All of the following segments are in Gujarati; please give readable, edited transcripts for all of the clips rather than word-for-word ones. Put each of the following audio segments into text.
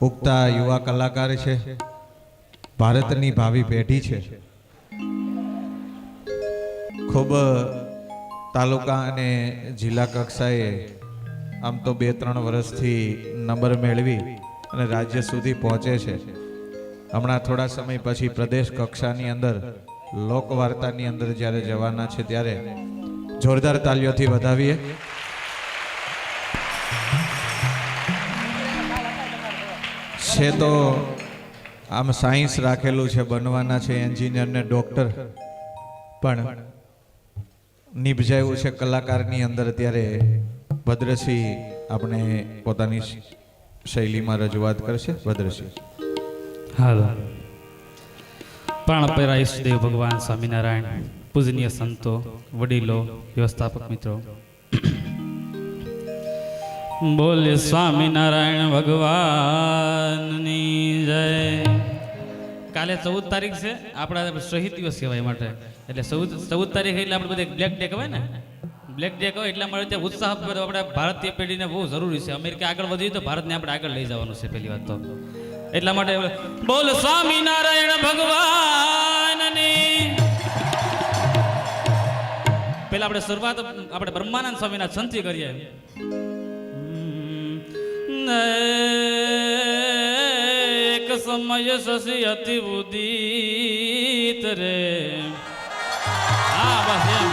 ઉગતા યુવા કલાકાર છે, ભારતની ભાવિ પેઢી છે. ખૂબ તાલુકા અને જિલ્લા કક્ષાએ આમ તો 2-3 વર્ષથી નંબર મેળવી અને રાજ્ય સુધી પહોંચે છે. હમણાં થોડા સમય પછી પ્રદેશ કક્ષાની અંદર લોકવાર્તાની અંદર જ્યારે જવાના છે ત્યારે જોરદાર તાલીઓથી વધાવીએ. છે તો આમ સાયન્સ રાખેલું છે, બનવાના છે એન્જિનિયર ને ડોક્ટર, પણ નિભજાયું છે કલાકારની અંદર. ત્યારે ભદ્રસિંહ આપણે પોતાની શૈલીમાં રજૂઆત કરશે. ભદ્રસિંહ. હાલો. પ્રાણપ્રેરા ઈષ્ટદેવ ભગવાન સ્વામિનારાયણ, પૂજનીય સંતો, વડીલો, વ્યવસ્થાપક મિત્રો, બોલે સ્વામિનારાયણ ભગવાનની જય. કાલે 14 તારીખ છે, આપણા શહીદ દિવસ કહેવાય માટે, એટલે 14 તારીખ એટલે આપણે બધે બ્લેક ડે કહેવાય ને, બ્લેક ડે કહેવાય એટલા માટે ઉત્સાહ આપણે ભારતીય પેઢીને બહુ જરૂરી છે. અમેરિકા આગળ વધ્યું તો ભારતને આપણે આગળ લઈ જવાનું છે પહેલી વાત તો. એટલા માટે બોલ સ્વામિનારાયણ ભગવાનની. પેલા આપણે શરૂઆત આપણે બ્રહ્માનંદ સ્વામીના સંતથી કરીએ. એક સમય શશી અતિ ઉદિત રે. હા બસ એમ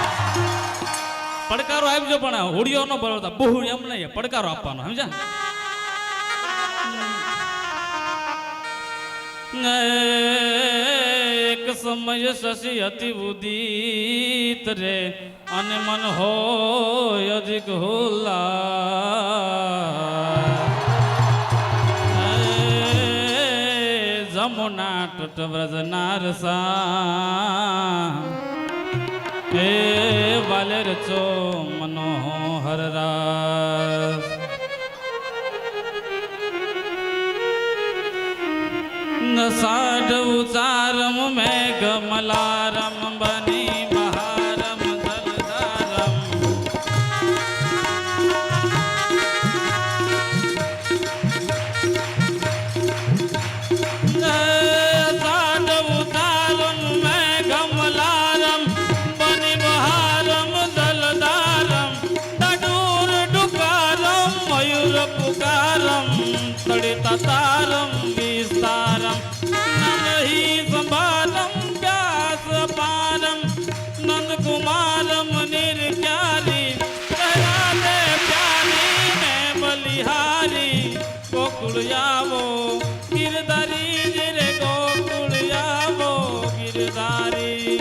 પડકારો આપજો, પણ હોડિયો ન બોલતા, બહુ એમ નહીં, પડકારો આપવાનો, સમજ્યા? એક સમય શશી અતિ ઉદિત રે, અને મન હોય અધિક હોલા. જમુના તટ વ્રજનાર સા એ વાલેર ચો મનોહર રાસ. સાઢ ઉચારમ મેઘ મલારમ બની બહારમ જલધારમ. સાઢ ઉચારમ મેઘ મલારમ બની બહારમ જલધારમ. ડડૂર ડુકારમ મયુર પુકારમ તડિતા તારમ વિસ્તારમ. સંભારમ વ્યાસ પારમ નંદ કુમારમ નિર્ક્યારી. રાધે પ્યારી ને બલિહારી. ગોકુળ આવો ગિરધારી રે, ગોકુળ આવો ગિરધારી.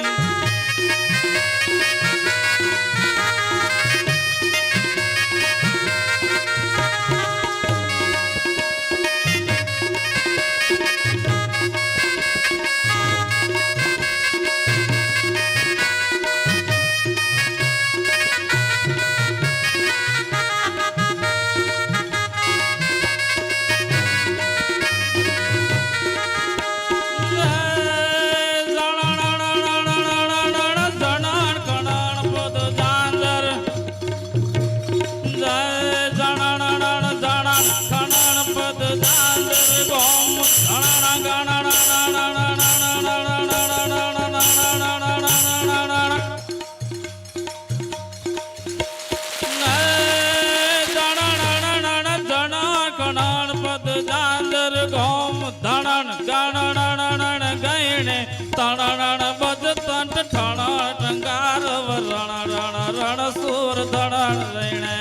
તણ બજ તંટ ઠણ ટંગાર રણ રણ રણ સુર ધણ રણે.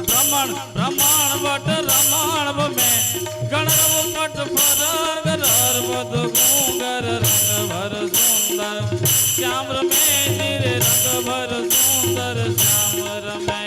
રમણ રમણ વટ રમણ બમે ગણરવ પટ ફરગ રર બધ ગુંગર રંગ ભર સુંદર. શ્યામ રમે ધીરે રંગ ભર સુંદર શ્યામ રમે.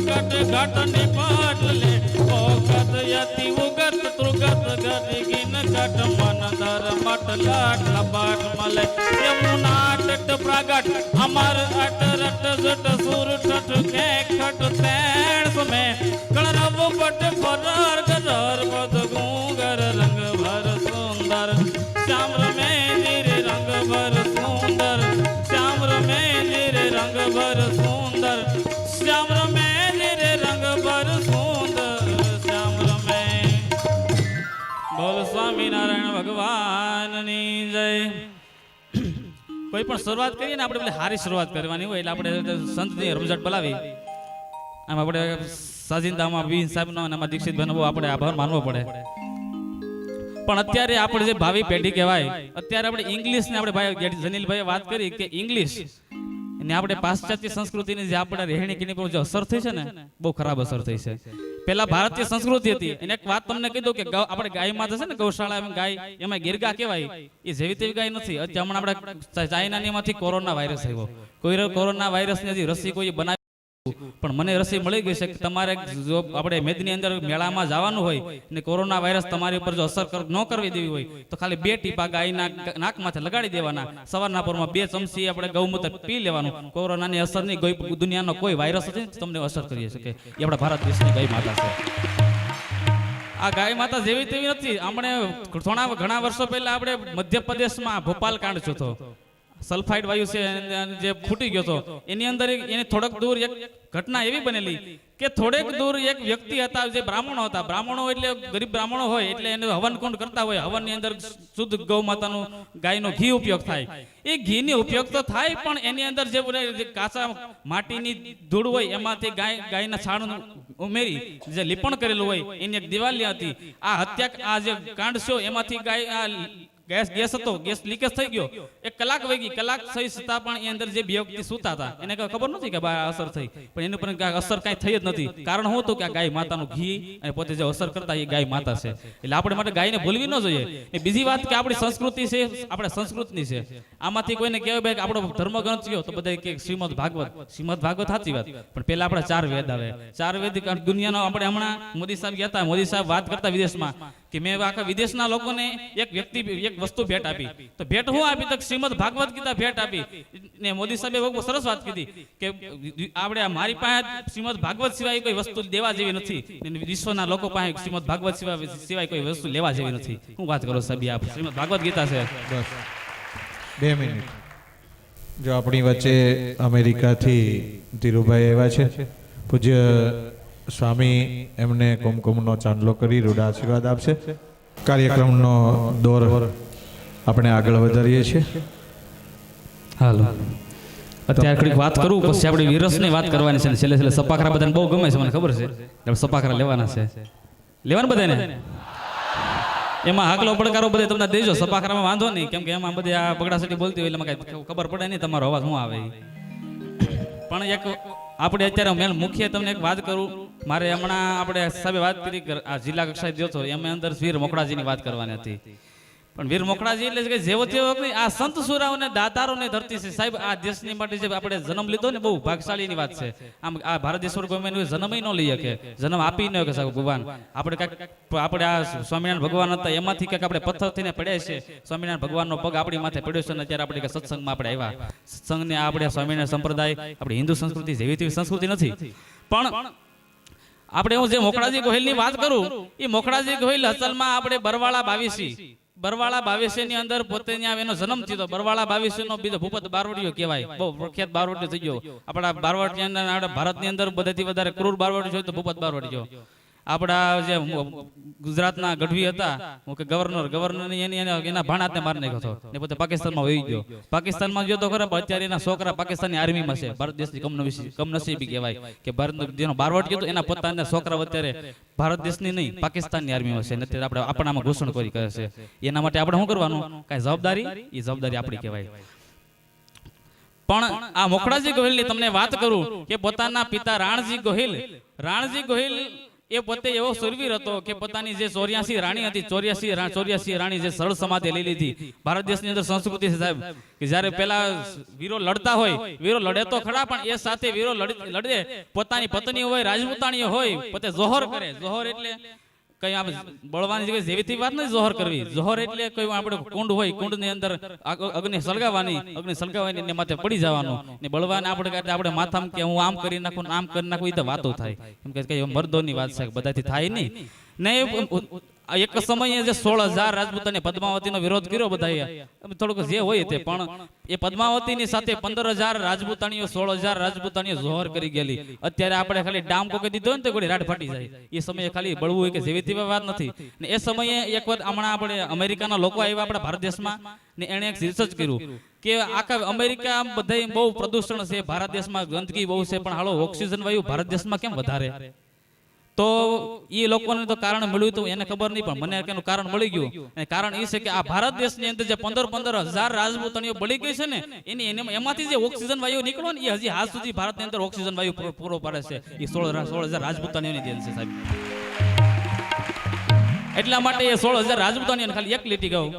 घट घट निपट ले ओ गत यति उगत त्रुगत गति गिन घट मन धर मट लाट लबाट मले यम प्रागट अमर अट रट जट सुर ठठ के खट तैण सुमे कणरब पट फरर गरर पद गुंगर रंग भर सुंदर श्याम रमे नीरे रंग भर सुंदर श्याम रमे नीरे रंग भर सुंदर श्याम रमे नीरे रंग भर सुंदर श्याम रमे बोल स्वामी नारायण भगवान नी जय। કોઈ પણ શરૂઆત કરીએ ને આપણે સારી શરૂઆત કરવાની હોય એટલે આપણે સંતની રમઝટ બોલાવી આમ આપણે સાજિંદામાં વીન સાહેબનો અને આમાં દીક્ષિત બનવો આપણે આભાર માનવો પડે પણ અત્યારે આપણે જે ભાવિ પેઢી કહેવાય અત્યારે આપણે ઇંગ્લિશને આપણે ભાઈ જનીલભાઈએ વાત કરી કે ઇંગ્લિશ અને આપણે પાશ્ચાત્ય સંસ્કૃતિની જે આપણે રહેણી કેણી પર જે અસર થઈ છે ને બહુ ખરાબ અસર થઈ છે પેલા ભારતીય સંસ્કૃતિ હતી એને એક વાત તમને કીધું કે આપણે ગાય માતા છે ને ગૌશાળા એમ ગાય એમાં ગીરગા કહેવાય એ જેવી તેવી ગાય નથી અત્યારે હમણાં આપણે ચાઇનાની માંથી કોરોના વાયરસ આવ્યો કોઈ કોરોના વાયરસની હજી રસી કોઈ બનાવી પણ મને રસી મળી ગઈ છે કે તમારે જો આપણે મેદની અંદર મેળામાં જવાનું હોય અને કોરોના વાયરસ તમારી ઉપર જો અસર ન કરવી દેવી હોય તો ખાલી 2 ટીપા ગાયના નાકમાંથી લગાડી દેવાના સવારના પરમાં 2 ચમચી આપણે ગૌમૂત્ર પી લેવાનું કોરોનાની અસરની દુનિયાનો કોઈ વાયરસ નથી તમને અસર કરી શકે એ આપણા ભારત દેશની ગાય માતા છે આ ગાય માતા જેવી તેવી નથી આપણે ઘણા વર્ષો પહેલા આપણે મધ્યપ્રદેશમાં ભોપાલ કાંડ થયો સલ્ફાઇડ વાયુ છે જે ફૂટી ગયો હતો એની અંદર એને થોડક દૂર એક ઘટના એવી બનેલી કે થોડેક દૂર એક વ્યક્તિ હતા જે બ્રાહ્મણો એટલે ગરીબ બ્રાહ્મણો હોય એટલે એને હવન કુંડ કરતા હોય હવનની અંદર શુદ્ધ ગૌ માતાનું ગાયનો ઘી ઉપયોગ થાય એ ઘીનો ઉપયોગ તો થાય પણ એની અંદર જે કાચા માટીની ધૂળ હોય એમાંથી ગાયના છાણ ઉમેરી જે લીપણ કરેલું હોય એની એક દિવાળી હતી આ હત્યા આ જે કાંડ છે એમાંથી ગાય ગેસ હતો ગેસ લીકેજ થઈ ગયો 1 કલાક વહી કલાક થઈ છતાં પણ એ અંદર જે બે વ્યક્તિ સૂતા હતા એને ખબર નથી કે અસર થઈ પણ એની ઉપર અસર કાંઈ થઈ જ નથી કારણ શું હતું કે આ ગાય માતાનું ઘી અને પોતે જે અસર કરતા એ ગાય માતા છે એટલે આપણે માટે ગાયને ભૂલવી ન જોઈએ એ બીજી વાત કે આપણી સંસ્કૃતિ છે આપણે સંસ્કૃતની છે આમાંથી કોઈને કહેવાય ભાઈ કે આપણો ધર્મગ્રંથ કયો તો બધા કે શ્રીમદ ભાગવત સાચી વાત પણ પહેલા આપણે 4 વેદ આવે 4 વેદ દુનિયાનો આપણે હમણાં મોદી સાહેબ ગયા હતા મોદી સાહેબ વાત કરતા વિદેશમાં કે મેં આખા વિદેશના લોકોને એક વસ્તુ ભેટ આપી તો ભેટ હું આપી તો શ્રીમદ ભાગવત ગીતા ભેટ આપી ને મોદી સાહેબે બહુ સરસ વાત કીધી કે આપણે મારી પાસે શ્રીમદ ભાગવત સિવાય કોઈ વસ્તુ દેવા જેવી નથી વિશ્વના લોકો પાસે શ્રીમદ ભાગવત સિવાય કોઈ વસ્તુ લેવા જેવી નથી હું વાત કરું સાહેબ આ શ્રીમદ ભાગવત ગીતા છે બસ 2 મિનિટ જો આપણી વચ્ચે અમેરિકાથી ધીરુભાઈ આવ્યા છે પૂજ્ય સ્વામી એમને કુમકુમનો ચાંદલો કરી રૂડા આશીર્વાદ આપશે કાર્યક્રમનો દોર આપણે આગળ વધારીએ છીએ હાલો અત્યારે થોડીક વાત કરું પછી આપણે વિરસની વાત કરવાની છે છેલ્લે સપાખરા બધાને બહુ ગમે છે મને ખબર છે આપણે સપાખરા લેવાના છે લેવાના બધાને એમાં હાકલો પડકારો બધે તમને દેજો સપાખરામાં વાંધો નહીં કેમ કે એમાં બધી આ બગડાસટી બોલતી હોય એટલે કઈ ખબર પડે નહીં તમારો અવાજ શું આવે પણ એક આપણે અત્યારે મેન મુખ્ય તમને એક વાત કરું મારે હમણાં આપણે સાહેબે વાત કરી આ જિલ્લા કક્ષાએ ગયો હતો એમાં અંદર વીર મોકળાજીની વાત કરવાની હતી પણ વીર મોકળાજી એટલે કે જેવો તેવો આ સંત સુરાઓને દાતારોની ધરતી છે સાહેબ આ દેશની માટે જે આપણે જન્મ લીધો ને બહુ ભાગશાળીની વાત છે આમ આ ભારત દેશ ગમે જન્મ ન લઈ શકે જન્મ આપી ન શકે સાહેબ ભગવાન આપણે આ સ્વામિનારાયણ ભગવાન હતા એમાંથી કંઈક આપણે પથ્થર થઈને પડ્યા છે સ્વામિનારાયણ ભગવાનનો પગ આપણી માથે પડ્યો છે અને અત્યારે આપણે સત્સંગમાં આપણે આવ્યા સત્સંગને આપણે સ્વામિનારાયણ સંપ્રદાય આપણી હિન્દુ સંસ્કૃતિ જેવી તેવી સંસ્કૃતિ નથી પણ આપણે હું જે મોકળાજી ગોહિલની વાત કરું એ મોકળાજી ગોહિલ અસલમાં આપણે બરવાળા 22 ની અંદર પોતે ત્યાં એનો જન્મ થયો બરવાળા 22 નો બીજો ભૂપત બારવટીયો કહેવાય બહુ પ્રખ્યાત બારવટીયો થઈ ગયો આપણા બારવટીયા ભારતની અંદર બધાથી વધારે ક્રૂર બારવટી જોઈએ તો ભૂપત બારવટીયો આપણા જે ગુજરાતના ગઢવી હતા કે ગવર્નર એના ભાણાતને મારી નાખ્યો હતો ને પોતે પાકિસ્તાનમાં વહી ગયો પાકિસ્તાનમાં ગયો તો ખરા અત્યારે એના છોકરા પાકિસ્તાનની આર્મીમાં છે ભારત દેશની કમનસીબી કહેવાય કે ભારત જેનો બારવટી હતો એના પોતાના છોકરા અત્યારે ભારત દેશની નહીં પાકિસ્તાનની આર્મીમાં છે ને આપણે આપણામાં ઘોષણ કરી કરે છે એના માટે આપણે શું કરવાનું કાંઈ જવાબદારી એ જવાબદારી આપણી કહેવાય પણ આ મોકળાજી ગોહિલની તમને વાત કરું કે પોતાના પિતા રાણજી ગોહિલ એ પોતે એવો સુરવીર હતો કે પોતાની જે 84 રાણી હતી 84 રાણી જે સરળ સમાધિ લઈ લીધી ભારત દેશની અંદર સંસ્કૃતિ છે સાહેબ કે જ્યારે પેલા વીરો લડતા હોય વીરો લડે તો ખરા પણ એ સાથે વીરો લડે પોતાની પત્ની હોય રાજપૂતાણીઓ હોય પોતે જોહર કરે જોહર એટલે કઈ આ બળવાની જગ્યાએ જેવીથી વાત નહીં જોહર કરવી. જોહર એટલે કોઈ આપણે કુંડ હોય, કુંડની અંદર અગ્નિ સળગાવવાની ને માથે પડી જવાનું ને બળવાને આપણે માથામાં કે હું આમ કરી નાખું ને આમ કરી નાખું, એ તો વાતો થાય. એમ કે કઈ મર્દોની વાત છે, બધાથી થાય નહીં ને. એક સમયે જે 16,000 રાજપૂતોને પદ્માવતીનો વિરોધ કર્યો બધાએ, થોડુંક જે હોય તે, પણ એ પદ્માવતીની સાથે 15,000 રાજપૂતાણીઓ 16,000 રાજપૂતાણીઓ જોહર કરી ગયેલી. અત્યારે આપણે ખાલી ડામ કોકે દીધો ને તો કોઈ રાડ ફાટી જાય. એ સમયે ખાલી બળવું હોય કે જેવી તેવી વાત નથી. ને એ સમયે એકવાર હમણાં આપણે અમેરિકાના લોકો આવ્યા આપણા ભારત દેશમાં ને એણે એક રિસર્ચ કર્યું કે આખા અમેરિકા બધા બહુ પ્રદૂષણ છે, ભારત દેશમાં ગંદકી બહુ છે, પણ હાલો ઓક્સિજન વાયુ ભારત દેશમાં કેમ વધારે? તો એ લોકોને તો કારણ મળ્યું હતું, એને ખબર નહીં, પણ મને એનું કારણ મળી ગયું. અને કારણ એ છે કે આ ભારત દેશની અંદર જે 15,000 રાજપૂતાણીઓ બળી ગઈ છે ને, એમાંથી જે ઓક્સિજન વાયુ નીકળ્યો ને, એ હજી હાલ સુધી ભારતની અંદર ઓક્સિજન વાયુ પૂરો પાડે છે. એ 16,000 રાજપૂતાણીઓની દેન છે સાહેબ. એટલા માટે એ 16,000 રાજપૂતાણીઓને ખાલી એક લીટી કહું,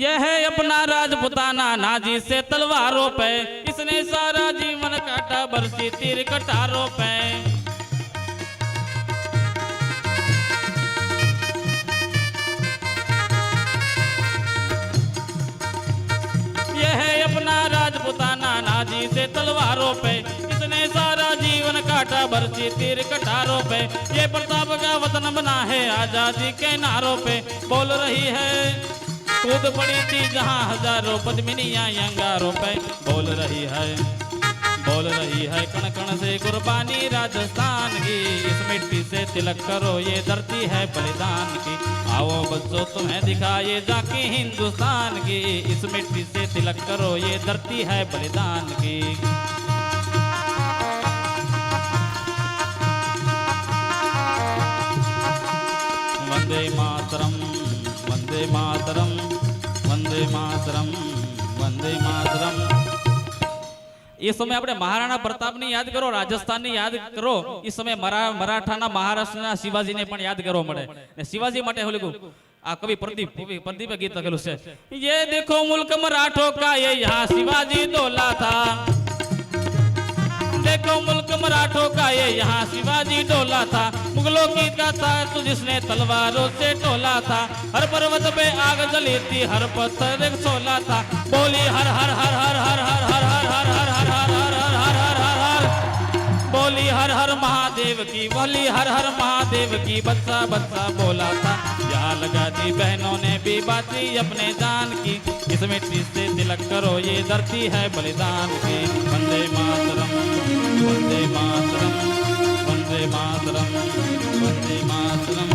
यह है अपना राजपुताना नाजी से तलवारों पे, इसने सारा जीवन काटा बरसी तीर कटारों पे. यह है अपना राजपुताना नाजी से तलवारों पे, इसने सारा जीवन काटा बरसी तीर कटारों पे. ये प्रताप का वतन बना है आजादी के नारों पे, बोल रही है कूद पड़ी थी जहाँ हजारों पद्मिनियाँ अंगारों पे. बोल रही है कण कण से कुर्बानी राजस्थान की, इस मिट्टी से तिलक करो ये धरती है बलिदान की. आओ बच्चों तुम्हें दिखाए झांकी हिंदुस्तान की, इस मिट्टी से तिलक करो ये धरती है बलिदान की. वंदे मातरम वंदे मातरम वंदे मातरम वंदे मातरम. એ સમય આપણે મહારાણા પ્રતાપની યાદ કરો, રાજસ્થાનની યાદ કરો, એ સમય મરાઠાના મહારાષ્ટ્રના શિવાજીને પણ યાદ કરવો મળે. ને શિવાજી માટે હું આ કવિ પ્રદીપે ગીત લખેલું છે, ये देखो मुल्क मराठों का ये यहाँ शिवाजी डोला था. देखो मुल्क मराठों का ये यहाँ शिवाजी डोला था. मुगलों की गाथा तो जिसने तलवारों से टोला था. हर पर्वत पे आग जली थी, हर पत्थर एक सोला था. बोली हर हर हर हर हर हर हर हर हर हर हर हर हर हर हर हर हर. बोली हर हर महादेव की, बोली हर हर महादेव की. बच्चा बच्चा बोला था, यहाँ लगा दी बहनों ने भी बाती अपने जान की. इस मिट्टी से तिलक करो ये धरती है बलिदान की. वंदे मातरम वंदे मातरम वंदे मातरम वंदे मातरम.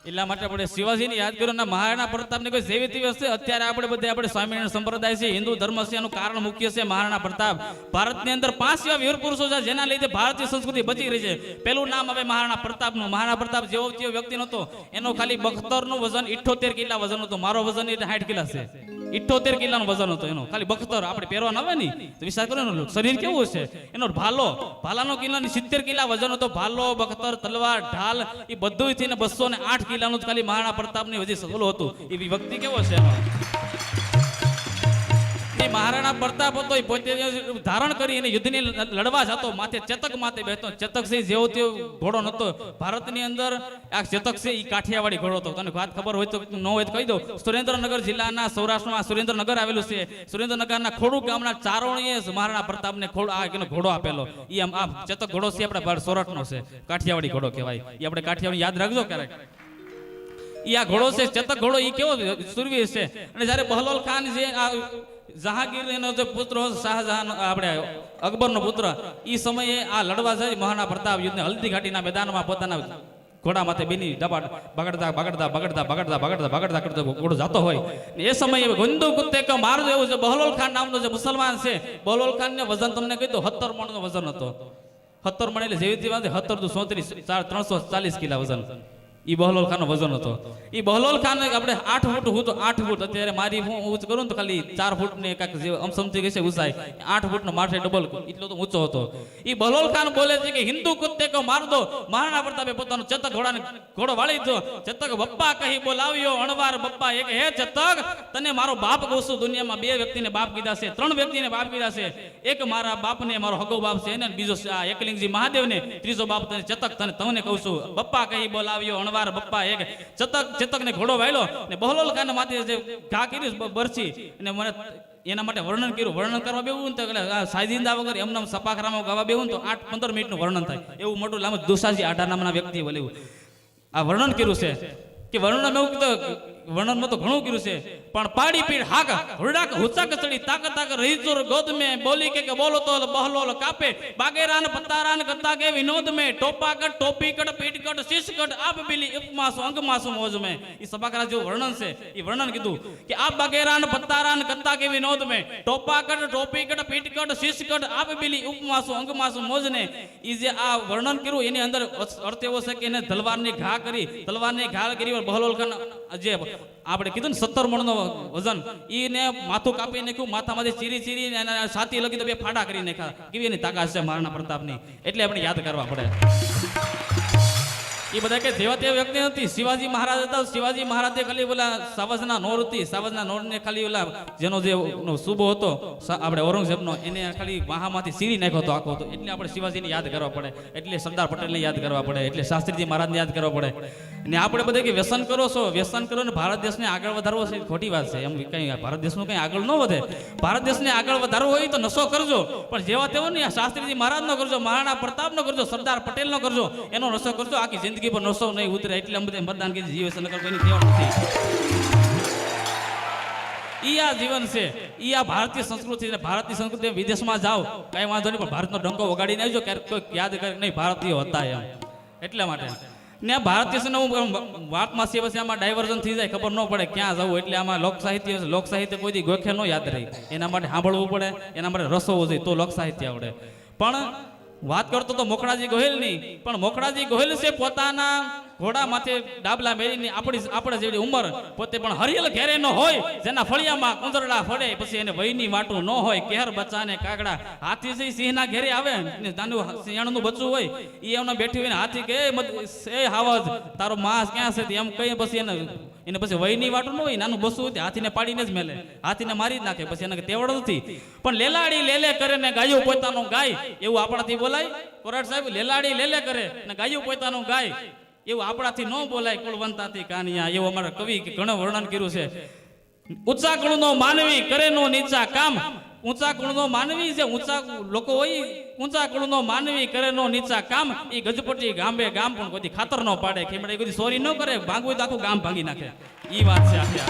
એટલા માટે આપણે શિવાજીને યાદ કર્યો ને મહારાણા પ્રતાપની કોઈ જેવી તેવી વસ્તુ. અત્યારે આપણે સ્વામિનારાયણ સંપ્રદાય છે, હિન્દુ ધર્મ છે, એનું કારણ મુખ્ય છે મહારાણા પ્રતાપ. ભારતની અંદર 5 એવા વીર પુરુષો છે જેના લીધે ભારતીય સંસ્કૃતિ બચી રહી છે. પેલું નામ હવે મહારાણા પ્રતાપનું. મહારાણા પ્રતાપ જેવો વ્યક્તિ નહોતો, એનો ખાલી બખ્તરનું વજન 78 કિલા વજન હતું. મારો વજન 60 કિલા છે. 78 કિલાનું વજન હતું એનો, ખાલી બખ્તર આપણે પહેરવા ન આવે ને તો વિચાર કરો એનું શરીર કેવું છે. એનો ભાલાનો કિલ્લાની 70 કિલા વજન હતો. ભાલો, બખ્તર, તલવાર, ઢાલ એ બધું થઈને 208 કિલાનું ખાલી મહારાણા પ્રતાપની વધી સગલું હતું. એ વ્યક્તિ કેવો છે એનો. મહારાણા પ્રતાપ હતો, એ પોતે ધારણ કરી એને યુદ્ધની લડવા જતો, માથે ચેતક માથે બેઠતો. ચેતક છે જેવો તેવો ઘોડો નતો ભારતની અંદર. આ ચેતક છે એ કાઠિયાવાડી ઘોડો હતો. તને વાત ખબર હોય તો ન હોય તો કહી દો. સુરેન્દ્રનગર જિલ્લાના સૌરાષ્ટ્રમાં સુરેન્દ્રનગર આવેલું છે. સુરેન્દ્રનગરના ખોડુ ગામના ચારણીએ મહારાણા પ્રતાપને ઘોડો આપેલો. એ આ ચેતક ઘોડો છે આપણા સોરઠનો છે, કાઠિયાવાડી ઘોડો કહેવાય. એ આપણે કાઠિયાવાડી યાદ રાખજો ક્યારેક. આ ઘોડો છે ચેતક ઘોડો, એ કેવો સુરવીર છે. અને જ્યારે બહલોલ ખાન જે જહાંગીર એનો જે પુત્ર શાહજહાન આપણે અકબરનો પુત્ર, એ સમયે આ લડવા જાય મહારાણા પ્રતાપ યુદ્ધને હલ્દી ઘાટીના મેદાનમાં પોતાના ઘોડા માથે બેની બગડતા કરતો ઘોડો જાતો હોય. એ સમયે ગંદુ કુત્તે કે મારજો એવું છે. બહલોલ ખાન નામનો જે મુસલમાન છે, બહલોલ ખાન ને વજન તમને કહી દો 17 મણનો વજન હતો. 17 મણ એટલે જેવી 17 × 34 340 કિલા વજન. એ બહલોલ ખાનનો વજન હતો. એ બહલોલ ખાન આપણે 8 ફૂટ હું તો 8 ફૂટ અત્યારે મારી હું ઊંચ કરું ને તો ખાલી 4 ફૂટ ને કાંઈક જે સમજી ગઈ છે ઊંચાઈ 8 ફૂટનો માથે ડબલ એટલો તો ઊંચો હતો. એ બહલોલ ખાન બોલે છે કે હિન્દુ કુત્તે કો માર દો. મહારાણા પ્રતાપે પોતાનો ચેતક ઘોડો વાળી દીધો. ચેતક બપ્પા કહી બોલાવ્યો અણવાર બપ્પા એક હે ચેતક તને મારો બાપ કહું છું. દુનિયામાં 2 વ્યક્તિને બાપ કીધા છે, 3 વ્યક્તિને બાપ કીધા છે. એક મારા બાપને મારો હગો બાપ છે ને બીજો એકલિંગજી મહાદેવને, ત્રીજો બાપ તને ચેતક તમને કહું છું. બપ્પા કહી બોલાવ્યો અણવાર બપ્પા એક ચેતક ને ઘોડો વાળ્યો ને બહલોલ ખાન માથે જે ઘા કર્યું બરછી અને મને એના માટે વર્ણન કર્યું. વર્ણન કરવા બેવું ને તો સાયદિંદા વગર એમનામ સપાખરામાં ગાવા બેવું તો 8-15 મિનિટનું વર્ણન થાય એવું મોટું લાંબુ દુસાજી આઢા નામના વ્યક્તિ બોલ્યું. આ વર્ણન કર્યું છે કે વર્ણન એવું કીધું વર્ણનમાં તો ઘણું કર્યું છે પણ પાડી પીડ હાક હુડાક હુચાક ચડી તાક રહી ચોર ગોદ મે બોલી કે બોલો તો બહલોલ કાપે બાગેરાન પતારાન કરતા કે વિનોદ મે ટોપાકટ ટોપીકટ પીટકટ શીશકટ આપ બિલી ઉપમાસુ અંગમાસુ મોજ મે. ઈ સભાકરા જેવું વર્ણન છે. ઈ વર્ણન કીધું કે આ બાગેરાન પતારાન કરતા કે વિનોદ મે ટોપાકટ ટોપીકટ પીટકટ શીશકટ આપ બિલી ઉપમાસુ અંગમાસુ મોજ ને. ઈ જે આ વર્ણન કર્યું એની અંદર અર્થ એવો છે કે એને તલવારની ઘા કરી બહલોલ ખાન જે આપણે કીધું ને 17 મણનો વજન ઈને માથું કાપી નાખ્યું. માથામાંથી ચીરી છાતી લગી તો 2 ફાડા કરી નાખ્યા. કેવી એની તાકાત છે મહારાણા પ્રતાપની. એટલે આપણે યાદ કરવા પડે. એ બધા કે જેવા તેવા વ્યક્તિ નથી. શિવાજી મહારાજ હતા. શિવાજી મહારાજે ખાલી ઓલા સાવજના નોર હતી. સાવજના નોરને ખાલી ઓલા જેનો જે સુબો હતો આપણે ઔરંગઝેબનો એને ખાલી વાહામાંથી સીરી નાખ્યો હતો આખો હતો. એટલે આપણે શિવાજીને યાદ કરવા પડે. એટલે સરદાર પટેલને યાદ કરવા પડે. એટલે શાસ્ત્રીજી મહારાજને યાદ કરવા પડે. ને આપણે બધા કે વ્યસન કરો છો, વ્યસન કરો ને ભારત દેશને આગળ વધારવો છે ખોટી વાત છે. એમ કઈ ભારત દેશનું કઈ આગળ ન વધે. ભારત દેશને આગળ વધારવો હોય તો નશો કરજો પણ જેવા તેવો ને શાસ્ત્રીજી મહારાજનો કરજો, મહારાણા પ્રતાપનો કરજો, સરદાર પટેલનો કરજો. એનો નશો કરજો. આખી જિંદગી પર નશો નહીં ઉતરે. એટલે બધે મતદાન કીધું જીવે છે નકર કોઈની દેવા નથી. ઈ આ જીવન છે. ઈ આ ભારતીય સંસ્કૃતિ છે. ભારતીય સંસ્કૃતિ વિદેશમાં જાઓ કઈ વાંધો નહીં પણ ભારતનો ડંકો વગાડીને આવજો ક્યારેક કોઈ યાદ કરે નહીં ભારતીય હતા એમ. એટલા માટે ને આ ભારતીય છે ને હું વાતમાં છે પછી આમાં ડાયવર્ઝન થઈ જાય ખબર ન પડે ક્યાં જવું. એટલે આમાં લોક સાહિત્ય કોઈ દી ગોખે ન યાદ રહી. એના માટે સાંભળવું પડે, એના માટે રસોવો જોઈએ તો લોક સાહિત્ય આવડે. પણ વાત કરતો તો મોખડાજી ગોહિલની. પણ મોખડાજી ગોહિલ છે પોતાના ઘોડા માથે ડાબલા મેળીને આપણે જેવી ઉંમર પોતે પણ હરિયલ ઘેરે ન હોય જેના ફળિયામાં કુંજરડા ફળે પછી એને વહીની વાટું ન હોય કેહર બચ્ચાને કાગડા. હાથી છે સિંહના ઘેરે આવે ને નાનું સિયાણનું બચ્ચું હોય એ એમને બેઠી હોય ને હાથી કે એ હાવજ તારો માસ ક્યાં છે એમ કહીએ પછી એને પછી વહીની વાટું ન હોય નાનું બસું હોય હાથીને પાડીને જ મેલે, હાથીને મારી જ નાખે. પછી એને તેવડ નથી. પણ લેલાડી લેલે કરે ને ગાયું પોતાનું ગાય એવું આપણાથી બોલાય? કોરાટ સાહેબ લેલાડી લેલે કરે ને ગાયું પોતાનું ગાય એવું આપણાથી ન બોલાય. કુળવંતાથી કાનિયા એવું અમારા કવિ ઘણું વર્ણન કર્યું છે. ઊંચા કુળનો માનવી કરે નો નીચા કામ. ઊંચા કુળનો માનવી જે ઊંચા લોકો હોય ઊંચા કુળનો માનવી કરે નો નીચા કામ. એ ગજપટી ગામ પણ કોઈ ખાતર ન પાડે ખેમડે કોઈ સોરી ન કરે ભાંગવું તો આખું ગામ ભાંગી નાખે. ઈ વાત છે આખી.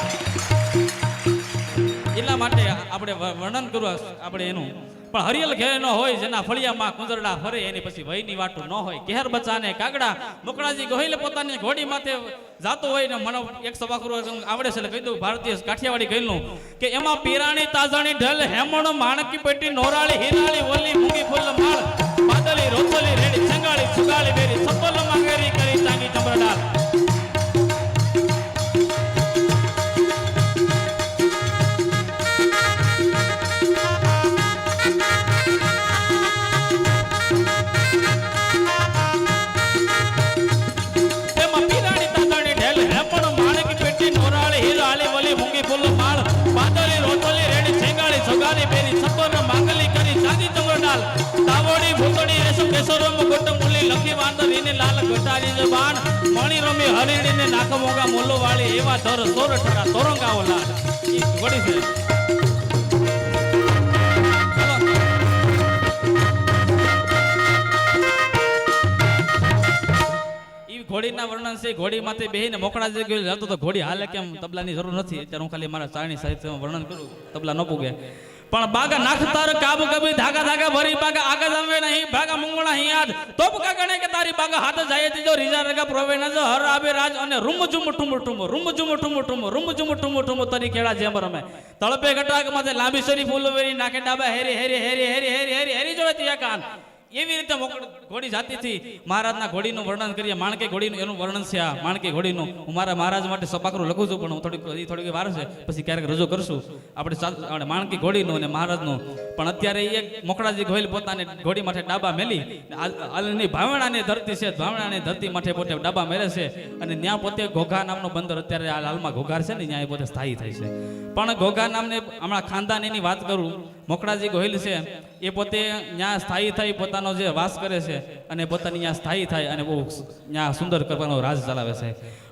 એટલા માટે આપણે વર્ણન કરવું આપણે એનું. પણ હરિયલ ઘેર ન હોય જેના ફળિયામાં કુંજરડા ફરે એની પછી વહીની વાટું ન હોય કેહર બચ્ચાને કાગડા. મોકળાજી ગોહિલ પોતાની ઘોડી માથે જાતો હોય ને મને એક સભાખરું આવડે છે એટલે કહી દઉં ભારતીય કાઠિયાવાડી ગયેલું કે એમાં પીરાણી તાજાણી ઢલ હેમણ માણકી પેટી નોરાળી હિરાળી ઓલી મૂંગી ફૂલ માળ બાદલી રોચલી રેડી ચંગાળી છુગાળી બેરી સપલ માંગેરી કરી ચાંગી ચમરડાલ. મણી રમી હરીડીને નાખ મોગા મોલો વાળી એવા ધર સોર ઠરા તોરંગાઓ લાલ. ઈ ઘોડી છે. ઈ ઘોડીના વર્ણન છે. ઘોડી માથે બેહીને મોકળા જે ગયો જતો તો ઘોડી હાલે કેમ તબલાની જરૂર નથી. અત્યારે હું ખાલી મારા ચારણી સાહિત્યમાં વર્ણન કરું તબલા ન પૂગે. પણ બાગા નાખતાર કાબ કબી ધાગા ધાગા ભરી બાગા આગળ આવે નહીં ભાગા મંગળા હી યાદ તોપ કા ગણે કે તારી બાગા હાથ જાય જો રીજા રગા પ્રોવેના જો હર આબે રાજ અને રૂમ ઝુમ ઠુમ ઠુમ રૂમ ઝુમ ઠુમ ઠુમ રૂમ ઝુમ ઠુમ ઠુમ તરી કેળા જેમ રમે તળપે ગટાક માથે લાંબી સરી ફૂલ વેરી નાકે ડાબા હેરી હેરી હેરી હેરી હેરી હેરી હેરી જોવે તિયા કાન એવી રીતે ઘોડી જાતિથી મહારાજના ઘોડીનું વર્ણન કરીએ. માણકે ઘોડીનું એનું વર્ણન છે આ માણકે ઘોડીનું. હું મારા મહારાજ માટે સપાકરું લખું છું, પણ હું થોડીક વાર છે પછી ક્યારેક રજૂ કરશું આપણે માણકી ઘોડીનું અને મહારાજનું. પણ અત્યારે એક મોકળાજી ગોહિલ પોતાને ઘોડી માટે ડાબા મેલી હાલની ભાવણાની ધરતી છે, ભાવણાની ધરતી માટે પોતે ડાબા મેલે છે. અને ત્યાં પોતે ઘોઘા નામનું બંદર અત્યારે હાલમાં ઘોઘાર છે ને ત્યાં એ પોતે સ્થાયી થાય છે. પણ ઘોઘા નામને હમણાં ખાનદાન એની વાત કરું, મોકળાજી ગોહિલ છે એ પોતે ત્યાં સ્થાયી થઈ પોતાનો જે વાસ કરે છે અને પોતાની ત્યાં સ્થાયી થાય અને બહુ ત્યાં સુંદર કરવાનો રાજ ચલાવે છે.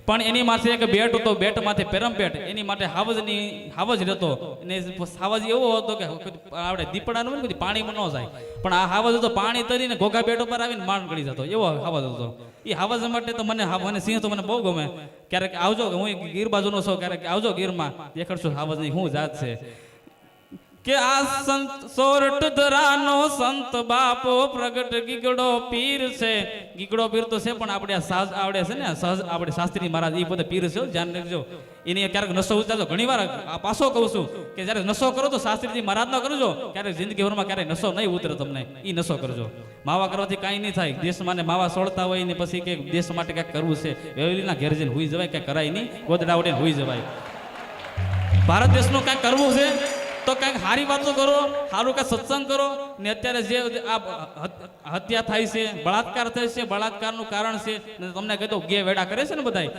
પણ એની માથે એક બેટ હતો, બેટ માથે પેરમપેટ, એની માટે હાવજ રહેતો. અને હાવજ એવો હતો કે આપણે દીપડાનું હોય ને પાણીમાં ન જાય, પણ આ હાવજ હતો પાણી તરીને ઘોઘા બેટ ઉપર આવીને માંડ ગળી જતો, એવો હાવજ હતો. એ હાવજ માટે તો મને સિંહ તો મને બહુ ગમે. ક્યારેક આવજો, હું ગીર બાજુનો છું, ક્યારેક આવજો ગીરમાં દેખાડશું હાવજની શું જાત છે. કે આ સંત સોરઠ ધરાનો સંત બાપો પ્રગટ ગીગડો પીર છે. ગીગડો પીર તો છે, પણ આપણે સાજ આવડે છે ને, સહજ આપણે શાસ્ત્રી મહારાજ એ પોતે પીર છે, ધ્યાન રાખજો. એની ક્યારેક નશો ઉતારજો. ઘણી વાર પાછો કહું છું કે જ્યારે નશો કરો તો શાસ્ત્રીજી મહારાજ નો કરજો, ક્યારેક જિંદગીભરમાં ક્યારેક નશો નહીં ઉતરે તમને, એ નશો કરજો. માવા કરવાથી કાંઈ નહીં થાય. દેશમાં ને માવા સોળતા હોય ને પછી કે દેશ માટે કંઈક કરવું છે, વેવલીના ઘેર જઈને હુઈ જવાય, કંઈક કરાય નહીં, ગોદડા ઉડીને હુઈ જવાય. ભારત દેશનું કાંઈક કરવું છે તો કંઈક સારી વાતો કરો, સારું કાંઈ સત્સંગ કરો. ને અત્યારે જે આ હત્યા થાય છે, બળાત્કાર થાય છે, બળાત્કારનું કારણ છે તમને કહી દઉં, ગે વેડા કરે છે ને બધાય.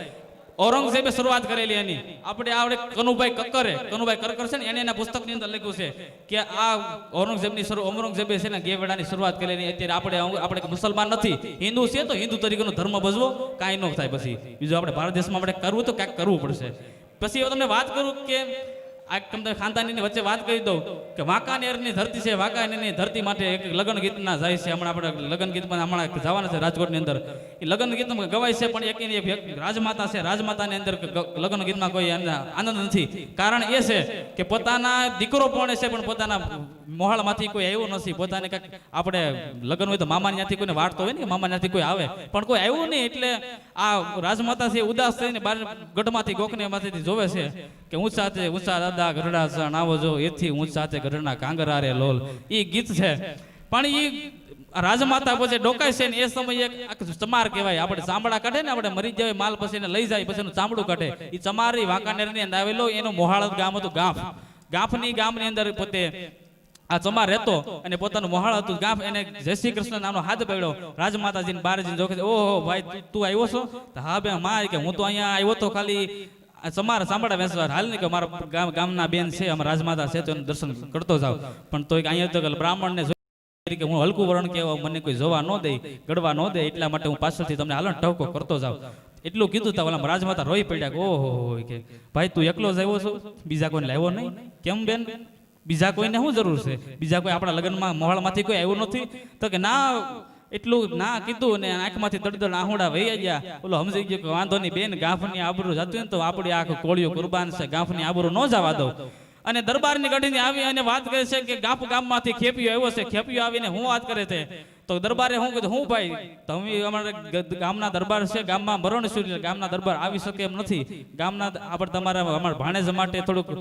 ઔરંગઝેબે શરૂઆત કરેલી એની. આપણે કનુભાઈ કક્કર છે ને એને એના પુસ્તકની અંદર લખ્યું છે કે આ ઔરંગઝેબે છે ને ગે વેડાની શરૂઆત કરેલી. અત્યારે આપણે મુસલમાન નથી, હિન્દુ છે તો હિન્દુ તરીકેનો ધર્મ ભજવો, કાંઈ ન થાય. પછી બીજું આપણે ભારત દેશમાં આપણે કરવું તો કાંઈક કરવું પડશે. પછી હવે તમને વાત કરું કે આ તમને ખાનદાનીની વચ્ચે વાત કરી દઉં કે વાંકાનેરની ધરતી છે, વાંકાનેરની ધરતી માટે એક લગ્ન ગીતના જાય છે. હમણાં આપણે લગ્ન ગીતમાં હમણાં જવાના છે રાજકોટની અંદર. એ લગ્ન ગીતમાં ગવાય છે, પણ એક રાજમાતા છે, રાજમાતાની અંદર લગ્ન ગીતમાં કોઈ આનંદ નથી. કારણ એ છે કે પોતાના દીકરો પણ છે, પણ પોતાના મોહાળમાંથી કોઈ આવ્યું નથી. પોતાને કાંઈક આપણે લગ્ન હોય તો મામાની ત્યાંથી કોઈને વાળતો હોય ને કે મામા ત્યાંથી કોઈ આવે, પણ કોઈ આવ્યું નહીં. એટલે આ રાજમાતા છે ઉદાસ થઈને બાર ગઢમાંથી ગોખને માંથી જોવે છે કે ઊંચા દાદા ગઢડા સણ આવો જો, એથી ઊંચા ગઢના કાંગરા રે લોલ. એ ગીત છે. પણ એ રાજમાતા પછી ડોકાય છે ને એ સમયે એક ચમાર કહેવાય. આપણે ચામડા કાઢે ને, આપણે મરી જાય માલ પછી એને લઈ જાય પછી એનું ચામડું કાઢે. એ ચમારી વાંકાનેરની અંદર આવેલો એનું મોહાળદ ગામ હતું. ગાફની ગામની અંદર પોતે આ ચમાર રહેતો અને પોતાનું મોહાળ હતું ગામ. એને જય શ્રી કૃષ્ણ નામનો હાથ પડ્યો. રાજમાતાજીને બારજીને જોખે, ઓહો ભાઈ તું આવ્યો છો? હા બે માં, કે હું તો અહીંયા આવ્યો તો ખાલી સમાર સાંભળા વેસવા, હાલ ને કે મારા ગામના બેન છે, અમારા રાજમાતા છે, તો એનું દર્શન કરતો જાવ. પણ તો અહીંયા તો બ્રાહ્મણને કે હું હલકું વરણ કેવા, મને કોઈ જોવા ન દે, ગડવા ન દે, એટલા માટે હું પાછળથી તમને હાલન ટવકો કરતો જાવ. એટલું કીધું તા ઓલા રાજમાતા રોઈ પડ્યા કે ઓહો કે ભાઈ તું એકલો જ આવ્યો છો, બીજા કોઈને લાવ્યો નહીં? કેમ બેન, બીજા કોઈને શું જરૂર છે? બીજા કોઈ આપણા લગ્નમાં મોહાળમાંથી કોઈ આવ્યું નથી? તો કે ના, એટલું ના કીધું ને આંખમાંથી દળદળ આહુડા વહી ગયા. ઓલો સમજી ગયો કે વાંધો નહીં બેન, ગાંફની આબરૂ જતું ને તો આપણી આખું કોળિયો કુરબાન છે, ગાંફની આબરૂ ન જવા દો. અને દરબારની ગઢીને આવી અને વાત કરે છે કે ગાંફ ગામમાંથી ખેપિયો આવ્યો છે. ખેપિયો આવીને હું વાત કરે છે તો દરબારે હું કીધું, હું ભાઈ તમે અમારા ગામના દરબાર છે, ગામમાં મરણ શું, ગામના દરબાર આવી શકે એમ નથી. ગામના આપણે તમારા અમારા ભાણેજ માટે થોડુંક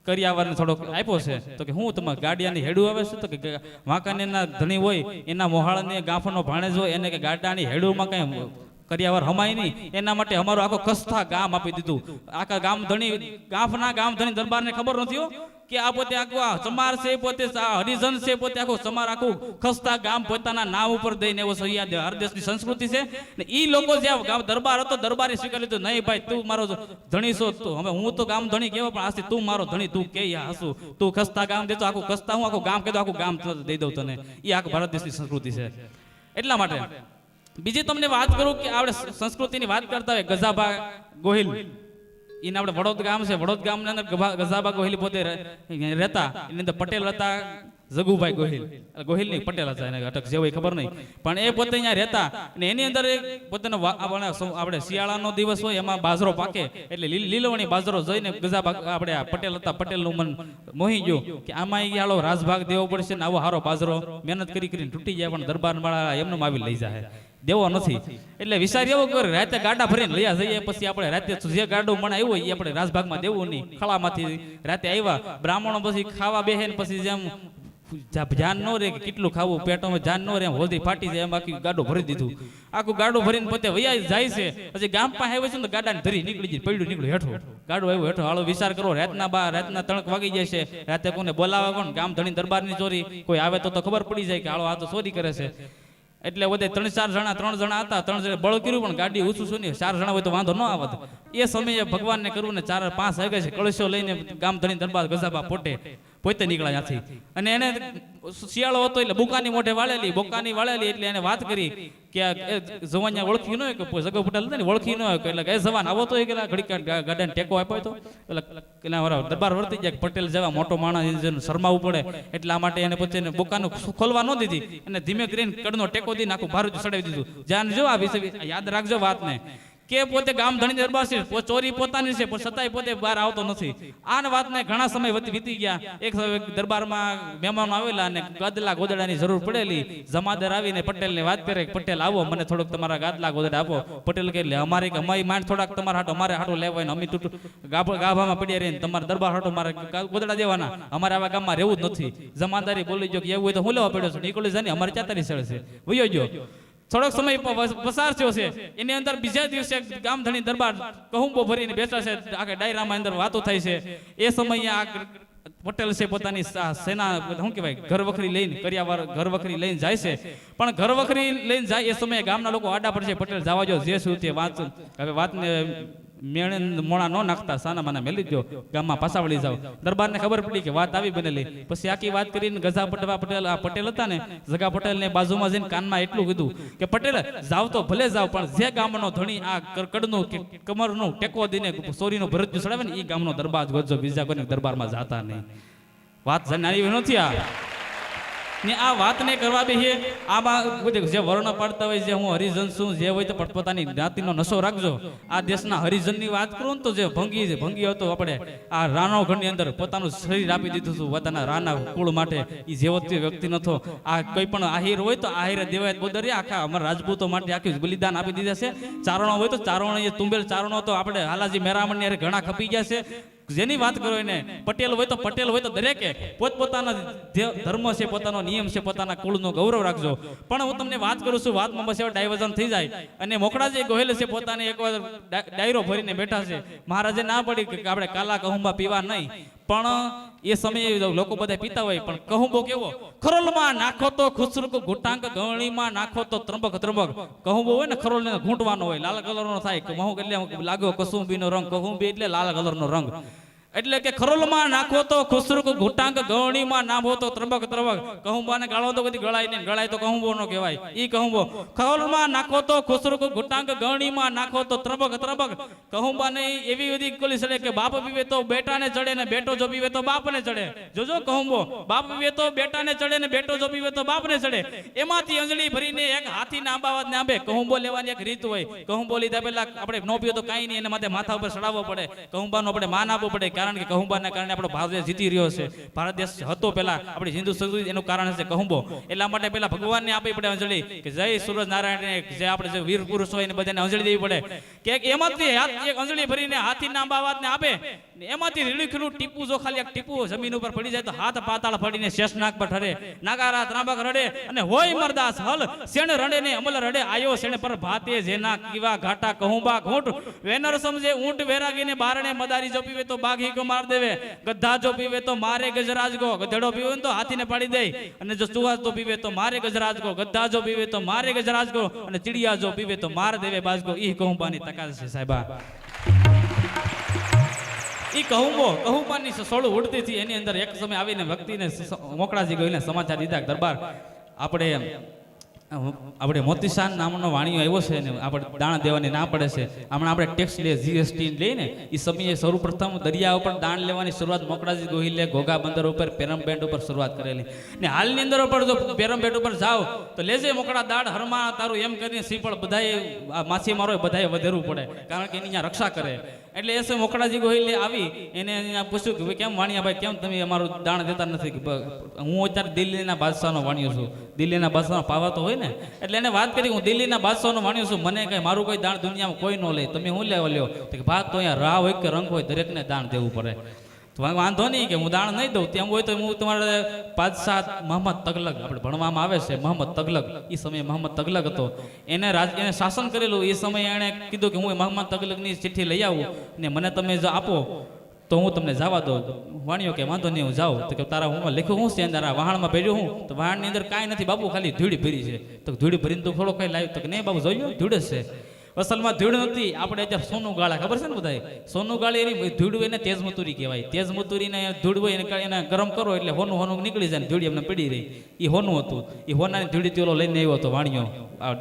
કરિયાવરને થોડોક આપ્યો છે. તો કે હું તમારે ગાડિયાની હેડું આવે છે? તો કે વાંકાનેરના ધણી હોય એના મોહાળને ગાંફનો ભાણેજ હોય એને કે ગાડાની હેડુમાં કઈ કરિયાવર હમાય નહીં, એના માટે અમારું આખો કસ્થા ગામ આપી દીધું. આખા ગામ ધણી ગાંફના ગામ ધણી દરબારને ખબર નથી કે આ પોતે આખું આ ચમાર છે, પોતે હરિજન છે, પોતે આખું ચમાર આખું ખસ્તા ગામ પોતાના નામ ઉપર દઈને એવો હરદેશની સંસ્કૃતિ છે. ને ઈ લોકો જે દરબાર હતો, દરબારે સ્વીકાર લીધું, નહીં ભાઈ તું મારો ધણી છો, હવે હું તો ગામ ધણી કહેવો, પણ આજથી તું મારો ધણી, તું કે હસું, તું ખસ્તા ગામ દેતો, આખું ખસ્તા હું આખું ગામ કહેતો, આખું ગામ દઈ દઉં તને. એ આખું ભારત દેશની સંસ્કૃતિ છે. એટલા માટે બીજી તમને વાત કરું કે આપણે સંસ્કૃતિની વાત કરતા હોય, ગજાબા ગોહિલ એને આપણે વડોદ ગામ છે, વડોદ ગામની અંદર ગજાબા ગોહિલ પોતે રહેતા. એની અંદર પટેલ હતા જગુભાઈ ગોહિલ, ગોહિલ નહીં પટેલ હતા, એને અટક જેવું ખબર નહીં, પણ એ પોતે અહીંયા રહેતા. અને એની અંદર પોતાનો આપણે શિયાળાનો દિવસ હોય એમાં બાજરો પાકે, એટલે લીલવણી બાજરો જોઈને ગજાબા આપણે પટેલ હતા, પટેલનું મન મોહી ગયું કે આમાં આળો રાજભાગ દેવો પડશે ને આવો હારો બાજરો મહેનત કરીને તૂટી જાય, પણ દરબાર વાળા એમને આવી લઈ જાય, દેવો નથી. એટલે વિચાર એવો કરે રાતે ગાડા ભરીને લઈ જઈએ, પછી આપણે રાતે જે ગાડું મણ આવ્યું હોય એ આપણે રાજભાગમાં દેવું નહીં. ખળામાંથી રાતે આવ્યા બ્રાહ્મણો પછી ખાવા બેહે ને પછી જેમ ધ્યાન ન રહે કે કેટલું ખાવું, પેટમાં ધ્યાન ન રહે, હોલથી ફાટી જાય એમ આખી ગાડું ભરી દીધું. આખું ગાડું ભરીને પોતે વૈયા જાય છે. પછી ગામ પાસે આવ્યો છે ને ગાડાને ધરી નીકળી જાય, પડ્યું નીકળ્યું હેઠું, ગાડું આવ્યું હેઠું. હાલો વિચાર કરો, રાતના તણક વાગી જાય છે, રાતે કોને બોલાવા કોણ, ગામ ધણી દરબારની ચોરી કોઈ આવે તો ખબર પડી જાય કે હાલો આ તો ચોરી કરે છે. એટલે બધે 3-4 જણા 3 જણા હતા, 3 જણા બળ કર્યું પણ ગાડી ઊંચું શું નહીં, 4 જણા હોય તો વાંધો ન આવત. એ સમયે ભગવાનને કરવું ને 4-5 વાગે છે, કળશો લઈને ગામ ધણી દરબાર ગજાબા પોતે નીકળ્યા ત્યાંથી. અને એને શિયાળો હતો એટલે બોકાની મોઢે વાળેલી એટલે એને વાત કરી કે જવાનિયા ઓળખી ન હોય કે જગો પટેલ હતા ને ઓળખી ન હોય એટલે કે જવાન આવો તો ઘડીક ગાડાને ટેકો આપ્યો હતો. એટલે દરબાર વર્તી જાય, પટેલ જેવા મોટો માણસ શરમાવું પડે એટલા માટે એને પછી બોકાનું ખોલવા ન દીધી અને ધીમે કરીને કડનો ટેકો દઈને આખું ભારું ચડાવી દીધું. જાન જો આ વિશે યાદ રાખજો વાતને કે પોતે ગામ ધણી દરબાર છે, ચોરી પોતાની છે પણ છતાંય પોતે બહાર આવતો નથી. આ વાતને ઘણા સમય વીતી ગયા. એક દરબારમાં મહેમાનો આવેલા અને ગાદલા ગોદડાની જરૂર પડેલી. જમાદાર આવીને પટેલને વાત કરે કે પટેલ આવો, મને થોડોક તમારા ગાદલા ગોદડા આપો. પટેલ કહે એટલે અમારી માંડ થોડાક તમારા હાટો અમારે હાટો લેવાય ને અમે ગાભામાં પડ્યા રહીને તમારા દરબાર હાટો મારે ગોદડા દેવાના, અમારે આવા ગામમાં રહેવું જ નથી. જમાદારી બોલી ગયો કે એવું હોય તો હું લેવા પડ્યો છું, નીકળી જાય ને અમારે 4 સળે છે, વયો ગયો. થોડોક સમય પસાર થયો છે, એની અંદર બીજા દિવસે ગામ ધણી દરબાર કહુંબો ભરીને બેઠા છે, આખા ડાયરામાં અંદર વાતો થાય છે. એ સમયે આ પટેલ છે પોતાની સેના શું કહેવાય ઘરવખરી લઈને ઘરવખરી લઈને જાય છે. પણ ઘરવખરી લઈને જાય એ સમયે ગામના લોકો આડા પડશે, પટેલ જવા જો જે શું તે વાત. હવે વાતને મેણે મોણા ન નાખતા સાના માના મેલી દો, ગામમાં પાછા વળી જાવ. દરબારને ખબર પડી કે વાત આવી બનેલી. પછી આખી વાત કરીને ગજા પટેલ હતા ને, જગા પટેલ ને બાજુમાં જઈને કાનમાં એટલું કીધું કે પટેલ જાવ તો ભલે જાવ પણ જે ગામનો ધણી આ કડનું કમરનું ટેકો દઈને સોરીનું ભરત ચડાવે ને એ ગામનો દરબાર ગોજો, બીજા કોઈ દરબારમાં જાતા નહીં. વાત નાની નથી આ ને આ વાતને કરવા બેહીએ. આમાં જે વર્ણ પાડતા હોય, જે હું હરિજન છું જે હોય તો પોતાની જ્ઞાતિનો નશો રાખજો. આ દેશના હરિજનની વાત કરું તો જે ભંગી હતો આપણે આ રાણોગઢની અંદર પોતાનું શરીર આપી દીધું હતું પોતાના રાણા કુળ માટે. એ જેવો તે વ્યક્તિ નતો. આ કોઈ પણ આહિર હોય તો આહિર દેવાયત બોદરી આખા અમારા રાજપૂતો માટે આખી બલિદાન આપી દીધા છે. ચારણો હોય તો ચારણો, એ તુંબેલ ચારણો તો આપણે હાલાજી મેરામણની ઘણા ખપી ગયા છે. જેની વાત કરો એને પટેલ હોય તો દરેકે પોતપોતાના ધર્મ છે, પોતાનો નિયમ છે, પોતાના કુળનો ગૌરવ રાખજો. પણ હું તમને વાત કરું છું, વાતમાં બસ ડાયવર્ઝન થઈ જાય. અને મોકળાજી ગોહેલ છે પોતાને એકવાર ડાયરો ભરીને બેઠા છે. મહારાજે ના પડી કે આપણે કાલા કહુંબા પીવા નહીં, પણ એ સમયે લોકો બધા પીતા હોય. પણ કહુંબો કેવો, ખરોલમાં નાખો તો ખુસરુક ઘૂંટાંક, ગવણીમાં નાખો તો ત્રંબક. કહુંબો હોય ને ખરોલ ને ઘૂંટવાનો હોય, લાલ કલરનો થાય. કહું એટલે લાગ્યો કસુંબીનો રંગ, કહુંબી એટલે લાલ કલરનો રંગ. એટલે કે ખરોલમાં નાખો તો ખુસરુક ઘૂંટાંક, ગવણીમાં નાખો તો ત્રંબક. કહુંબાને ગાળો તો બધી ગળાય ને, ગળાય તો કહુંબો નો કહેવાય. ઈ કહુંબો ખરોલમાં નાખો તો ખુસરુક ઘૂંટાંક, ગવણીમાં નાખો તો ત્રંબક. કહુંબાને એવી બધી કોલી ચડે કે બાપ પીવે તો બેટાને ચડે ને બેટો જો પીવે તો બાપને ચડે. જોજો કહુંબો, બાપ પીવે તો બેટાને ચડે ને બેટો જો પીવે તો બાપને ચડે. એમાંથી અંજળી ભરીને એક હાથીના આંબાવાદ ને આંબે કહુંબો લેવાની એક રીત હોય. કહુંબો લીધા પહેલા આપણે નો પીવો તો કાંઈ નહીં, એના માટે માથા ઉપર ચડાવવો પડે. કહુંબાનો આપણે માન આપવું પડે, કારણ કે કહુંબાના કારણે આપણો ભારત દેશ જીતી રહ્યો છે. ભારત દેશ હતો પહેલા આપણી હિન્દુ સંસ્કૃતિ, એનું કારણ છે કહુંબો. એટલા માટે પહેલા ભગવાનને આપવી પડે અંજળી કે જય સૂરજ નારાયણ, જે આપણે જે વીર પુરુષ હોય એને બધાને અંજળી દેવી પડે. કે એમાંથી એક અંજળી ભરીને હાથીના આંબાવાદને આપે, એમાંથી રીળીખીલું ટીપું જો ખાલી એક ટીપું જમીન ઉપર પડી જાય તો હાથ પાતાળ પડીને શેષનાગ પર ઠરે. નાગારા ત્રાંબક રડે અને હોય મરદાસ હલ, શેણ રડે ને અમલ રડે આયો શેણ પર ભાતે, જેના કીવા ઘાટા કહુંબા ઘૂંટ. વેનર સમજે ઊંટ વેરાગીને બારણે, મદારી જો પીવે તો બાઘી કો માર દેવે, ગધા જો પીવે તો મારે ગજરાજ ગો. ગધેડો પીવે તો હાથીને પાડી દે. અને જો ચુહાસ તો પીવે તો મારે ગજરાજ ગો, ગધા જો પીવે તો મારે ગજરાજ ગો, અને ચીડિયા જો પીવે તો માર દેવે બાજગો. ઈ કહુંબાની તકાત છે સાહેબા. ઈ કહુંબાની સોળું ઉડતી હતી. એની અંદર એક સમય આવીને વ્યક્તિને મોકળાજી ગઈને સમાચાર દીધા દરબાર આપણે મોતીશાન નામનો વાણીઓ આવ્યો છે ને આપણે દાણ દેવાની ના પડે છે. હમણાં આપણે ટેક્સ લે જીએસટી લઈને એ સમયે સૌપ્રથમ દરિયા ઉપર દાણ લેવાની શરૂઆત મોકળાજી ગોહિલે ઘોઘા બંદર ઉપર પેરમબેટ ઉપર શરૂઆત કરેલી. ને હાલની અંદર ઉપર જો પેરમબેટ ઉપર જાઓ તો લેજે મોકળા દાડ હરમા તારું એમ કરીને શ્રીફળ બધાએ માછીમારો બધાએ વધેરવું પડે, કારણ કે એની અહીંયા રક્ષા કરે. એટલે એ સમય મોકળાજી ગોહિલે આવી એને પૂછ્યું કે કેમ વાણિયાભાઈ કેમ તમે અમારું દાણ દેતા નથી? હું અત્યારે દિલ્હીના બાદશાહનો વાણિયો છું, દિલ્હીના બાદશાહનો પાવા તો હોય ને. એટલે એને વાત કરી હું દિલ્હીના બાદશાહનો વાણિયો છું, મને કઈ મારું કોઈ દાણ દુનિયામાં કોઈ ન લે, તમે હું લેવા લ્યો? તો ભાત તો અહીંયા રાહ હોય કે રંગ હોય દરેકને દાણ દેવું પડે. તો વાંધો નહીં કે હું દાણ નહીં દઉં, તેમ હોય તો હું તમારે બાદશાહ મોહમ્મદ તગલક આપણે ભણવામાં આવે છે, મોહમ્મદ તગલક, એ સમયે મોહમ્મદ તગલક હતો, એને એને શાસન કરેલું. એ સમયે એણે કીધું કે હું મોહમ્મદ તગલકની ચિઠ્ઠી લઈ આવું ને મને તમે જો આપો તો હું તમને જવા દઉં. વાણિયો કે વાંધો નહીં, હું જાઉં. તો કે તારા હું લખ્યું હું છે અંદર, આ વહાણમાં ભર્યું હું? તો વહાણની અંદર કાંઈ નથી બાબુ, ખાલી ધૂળી ભરી છે. તો ધૂળી ભરીને તો થોડો કઈ લાવ્યું? તો કે નહીં બાબુ જોયું ધૂળ જ છે. અસલમાં ધૂળ નથી, આપણે અત્યારે સોનું ગાળા, ખબર છે ને બધા સોનું ગાળી એની ધૂળ એને તેજમતુરી કહેવાય. તેજમતુરીને ધૂળ હોય એને ગરમ કરો એટલે હોનું હોનું નીકળી જાય ને ધૂળી એમને પડી રહી. એ હોનું હતું, એ હોનાની ધૂળી તેલો લઈને આવ્યો હતો વાણિયો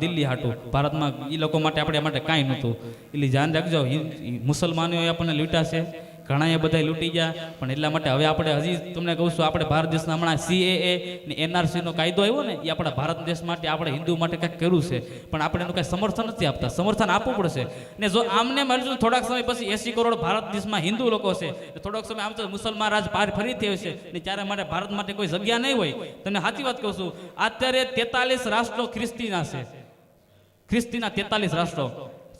દિલ્હી હાટું. ભારતમાં એ લોકો માટે આપણે માટે કાંઈ નહોતું. એટલે ધ્યાન રાખજો, મુસલમાનોએ આપણને લૂંટ્યા છે, ઘણા એ બધા લૂંટી ગયા, પણ એટલા માટે હવે આપણે હજી તમને કહું છું, આપણે ભારત દેશના હમણાં CAA ને NRC નો કાયદો આવ્યો ને, એ આપણા ભારત દેશ માટે, આપણે હિન્દુ માટે કંઈક કર્યું છે, પણ આપણે એનું કાંઈ સમર્થન નથી આપતા. સમર્થન આપવું પડશે. ને જો આમને મળશું થોડાક સમય પછી 80 કરોડ ભારત દેશમાં હિન્દુ લોકો છે, થોડોક સમય આમ તો મુસલમાન રાજ ફરી થયો છે ને, ત્યારે માટે ભારત માટે કોઈ જગ્યા નહીં હોય. તમને સાચી વાત કહું છું, અત્યારે 43 રાષ્ટ્રો ખ્રિસ્તીના છે, ખ્રિસ્તીના 43 રાષ્ટ્રો,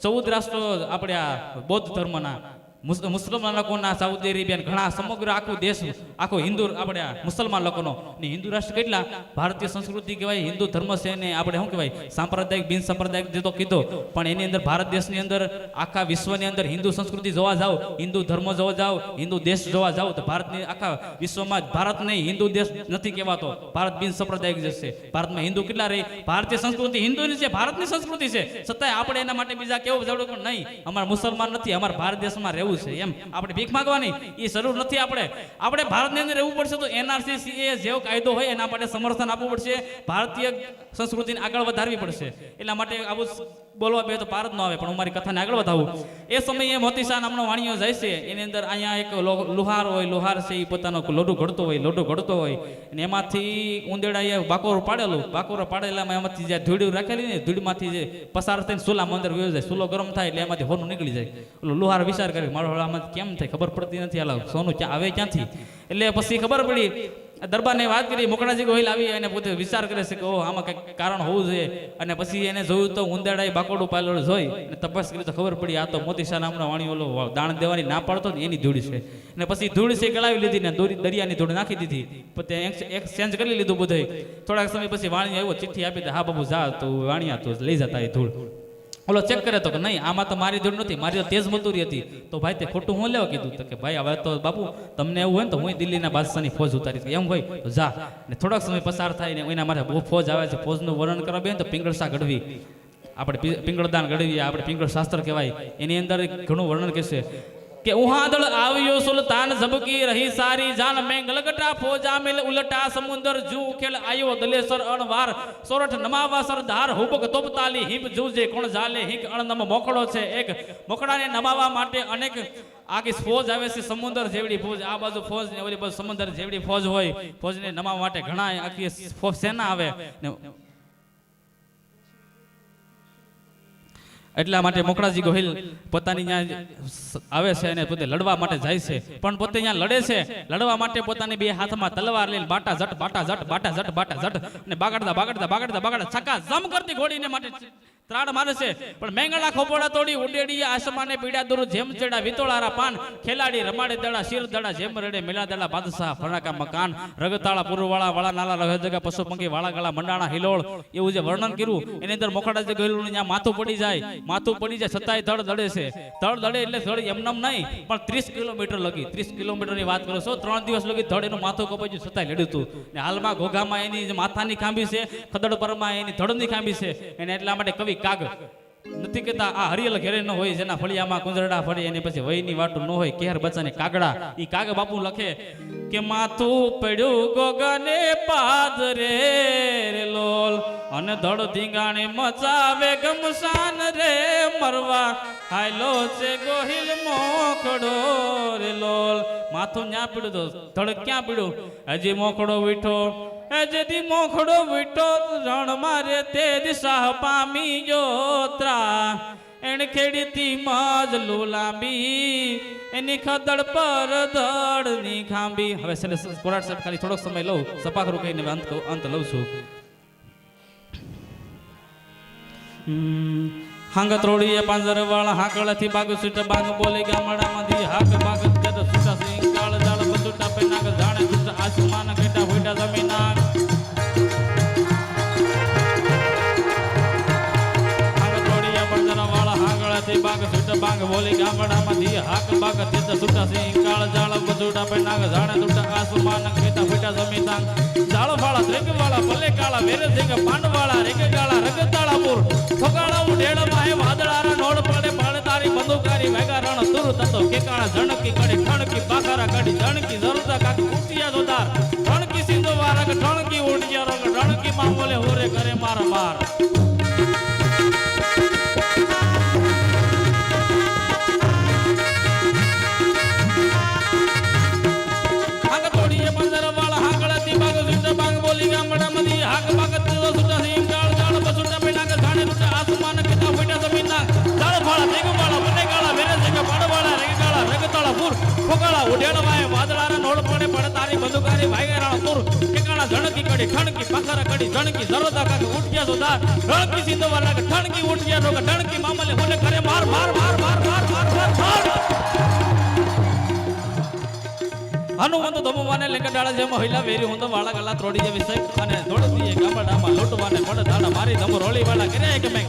14 રાષ્ટ્રો આપણે આ બૌદ્ધ ધર્મના, મુસલમાન લોકોના, સાઉદી અરેબિયા, ઘણા સમગ્ર આખું દેશ આખો હિન્દુ આપણે મુસલમાન લોકોનો ને હિન્દુ રાષ્ટ્ર કેટલા? ભારતીય સંસ્કૃતિ કહેવાય, હિન્દુ ધર્મ છે ને આપણે શું કહેવાય સાંપ્રદાયિક બિન સાંપ્રદાયિક જે તો કીધો, પણ એની અંદર ભારત દેશની અંદર આખા વિશ્વની અંદર હિન્દુ સંસ્કૃતિ જોવા જાઓ, હિન્દુ ધર્મ જોવા જાઓ, હિન્દુ દેશ જોવા જાઓ તો ભારતની આખા વિશ્વમાં ભારત નહીં હિન્દુ દેશ નથી કહેવાતો, ભારત બિન સાંપ્રદાયિક દેશ છે. ભારતમાં હિન્દુ કેટલા રહી? ભારતીય સંસ્કૃતિ હિન્દુની છે, ભારતની સંસ્કૃતિ છે, છતાંય આપણે એના માટે બીજા કેવું જરૂર પણ નહીં, અમારા મુસલમાન નથી, અમારા ભારત દેશમાં રહેવું છે, એમ આપણે ભીખ માંગવાની એ જરૂર નથી. આપણે ભારતની અંદર રહેવું પડશે તો NRC CAA જેવો કાયદો હોય એના માટે સમર્થન આપવું પડશે, ભારતીય સંસ્કૃતિને આગળ વધારવી પડશે. એટલા માટે આવું બોલવા બે તો પાર જ ન આવે, પણ હું મારી કથાને આગળ વધાવું. એ સમયે મોતીસા નામનો વાણિયો જાય છે, એની અંદર અહીંયા એક લુહાર હોય, લુહાર છે એ પોતાનો લોઢું ઘડતો હોય અને એમાંથી ઉંદેડાએ બાકોર પાડેલામાં એમાંથી જે ધૂળ રાખેલી ને, ધૂળમાંથી જે પસાર થઈને સુલામાં અંદર વયો જાય, સુલો ગરમ થાય એટલે એમાંથી હોનું નીકળી જાય. લુહાર વિચાર કરે મારો આમાંથી કેમ થાય, ખબર પડતી નથી, હાલ સોનું આવે ક્યાંથી? એટલે પછી ખબર પડી, દરબારને વાત કરી, મોકળાજી ગોહિલ આવી અને પોતે વિચાર કરે છે કે ઓહ આમાં કંઈક કારણ હોવું જોઈએ. અને પછી એને જોયું તો ઉંદેડાએ બાકોડું પાલેલું જોઈ અને તપાસ કરી તો ખબર પડી આ તો મોતીસા નામનો વાણી ઓલો દાણ દેવાની ના પાડતો ને એની ધૂળ છે. અને પછી ધૂળ છે ગળાવી લીધી ને દરિયાની ધૂળ નાખી દીધી, પછી એક્સચેન્જ કરી લીધું બધું. થોડાક સમય પછી વાણી આવ્યો, ચિઠ્ઠી આપી દે, હા બાબુ જા તું વાણિયા તું લઈ જતા એ ધૂળ. ઓલો ચેક કરે તો કે નહીં આમાં તો મારી ધૂળ નથી, મારી તો તેજ મતુરી હતી. તો ભાઈ તે ખોટું હું લેવા કીધું? તો કે ભાઈ હવે તો બાપુ તમને એવું હોય ને તો હું દિલ્હીના બાદશાહની ફોજ ઉતારી, એમ હોય તો જા. ને થોડાક સમય પસાર થાય ને એના માટે બહુ ફોજ આવે છે, ફોજનું વર્ણન કરવા બે તો પિંગળસા ગઢવી, આપણે પિંગળદાન ગઢવી, આપણે પિંગળ શાસ્ત્ર કહેવાય, એની અંદર ઘણું વર્ણન કહેશે કે ઉહાદળ આવ્યો સુલતાન ઝબકી રહી સારી જાન મેં ગલગટા ફોજા મેલ ઉલટા સમુંદર જુ ખેલ આયો દલેસર અણવાર સોરઠ નમાવા સરદાર હુબક તોપતાલી હિમ જુજે કોણ જાલે હિક અણનમ મોકળો છે. એક મોકળાને નમાવા માટે અનેક આખી ફોજ આવે છે, સમુદ્ર જેવડી ફોજ, આ બાજુ ફોજ ને ઓલી બાજુ સમુદ્ર જેવડી ફોજ હોય. ફોજને નમાવા માટે ઘણા આખી સેના આવે ને એટલા માટે મોકળાજી ગોહિલ પોતાની ત્યાં આવે છે અને પોતે લડવા માટે જાય છે, પણ પોતે ત્યાં લડે છે, લડવા માટે પોતાની બે હાથમાં તલવાર લઈને બાટા ઝટ અને બાગડતા છક્કા જમ કરતી ઘોડીને માટે ત્રાડ મારે છે. પણ મેંગળા ખોપોડા તોડી ઉડેડી આસમાને પીડા દૂર જેમ ચડા વિતોળારા પાન ખેલાડી રમાડે દડા શિર દડા જેમ રડે મેલા દડા બાદશાહ ફરણાકા મકાન રગતાળા પુરવાળા વાળા નાલા રહે જગા પશુ પંખી વાળા ગળા મંડાણા હિલોળ એવું જે વર્ણન કર્યું એની અંદર મોખડાજી ગયેલું ત્યાં માથું પડી જાય છતાંય ધડ દડે છે. ધડ દડે એટલે ધડ એમનામ નહીં પણ 30 કિલોમીટર લગી, 30 કિલોમીટરની વાત કરો છો, 3 દિવસ લગી ધડ એનું માથું કપાઈ ગયું છતાંય લડ્યું હતું. ને હાલમાં ઘોઘામાં એની માથાની ખાંભી છે, ખદડપરમાં એની ધડની ખાંભી છે. એને એટલા માટે કવિ કાગ નથી કેતા આ હરિયલ ઘેરે ન હોય જેના ફળિયામાં કુંજરડા ફળે એની પછી વયની વાટું ન હોય કેર બચાને કાગડા. ઈ કાગ બાપુ લખે કે માથું પડ્યું ગોગાને પાદરે રે લોલ અને ધડ ધીંગાણે મચાવે ગમસાન રે મરવા હાયલો છે ગોહિલ મોખડો રે લોલ. માથું ન્યા પીડ્યું તો ધડ ક્યાં પીડ્યું? હજી મોખડો વીઠો જેથી મોખડો વીટો રણ મારે તે દિશા પામી યોત્રા એણ ખેડીતી મજ લાંબી એની ખદડ પર દડ ની ખાંબી. હવે કોરાટ સાહેબ ખાલી થોડોક સમય લઉં, સપાખરું કહીને અંત લઉં છું. હાંગત રોડીએ પાંજર વાળા હાકળથી બાગ સુટ બાગ બોલે ગામડામાંથી હાક બાગ સુટા સિંહ કાળ જાળ ભાગ તીર્થ સુટા સિંહ કાળ જાળ બજુડા પે નાગ જાણે ટૂટા આસમાન કીતા ફીટા જમીતા જાળ વાળા ત્રેગ વાળા ભલે કાળા વેરે સિંહ પાંડ વાળા રેગ કાળા રગતાળા મૂર ફગાળા ઉડેળ માહે વાદળારા નોડ પડે પાળ તારી બંદૂકારી વેગા રણ તુર તતો કેકાળા જણકી કડી ઠણકી બાખારા કડી જણકી જરૂરતા કાક કુટિયા જોદાર ઠણકી સિંધો વારક ઠણકી ઉડિયા રોગ ઠણકી મામોલે હોરે કરે માર માર हाक बागत तो सुटा सिंह काल जाल बसुटा पे नाग जाने टूटा आसमान किता फटा जमीन ना जाल फाड़ा देग वाला बने काला वेरे जग पाड़ वाला रेग काला रग ताला फूर फोकाला उडेड़ वाए वादळारा नोड पड़े पड़ तारी बंदूकारी भाईगरा तुर केकाला झणकी कड़ी ठणकी पखरा कड़ी झणकी जरोदा का उठ गया सोदा रणकी सिंधु वाला का ठणकी उठ गया रोग ठणकी मामले होले करे मार मार मार मार मार मार मार मार હનુમંત ધમવાને લેંગડાળા જે મહિલા વેરી હું તો વાળા ગલા ત્રોડી જે વિષય અને દોડતી ગામડામાં લોટવાને પડ દાડા મારી ધમ રોળી વાળા કરે કે મે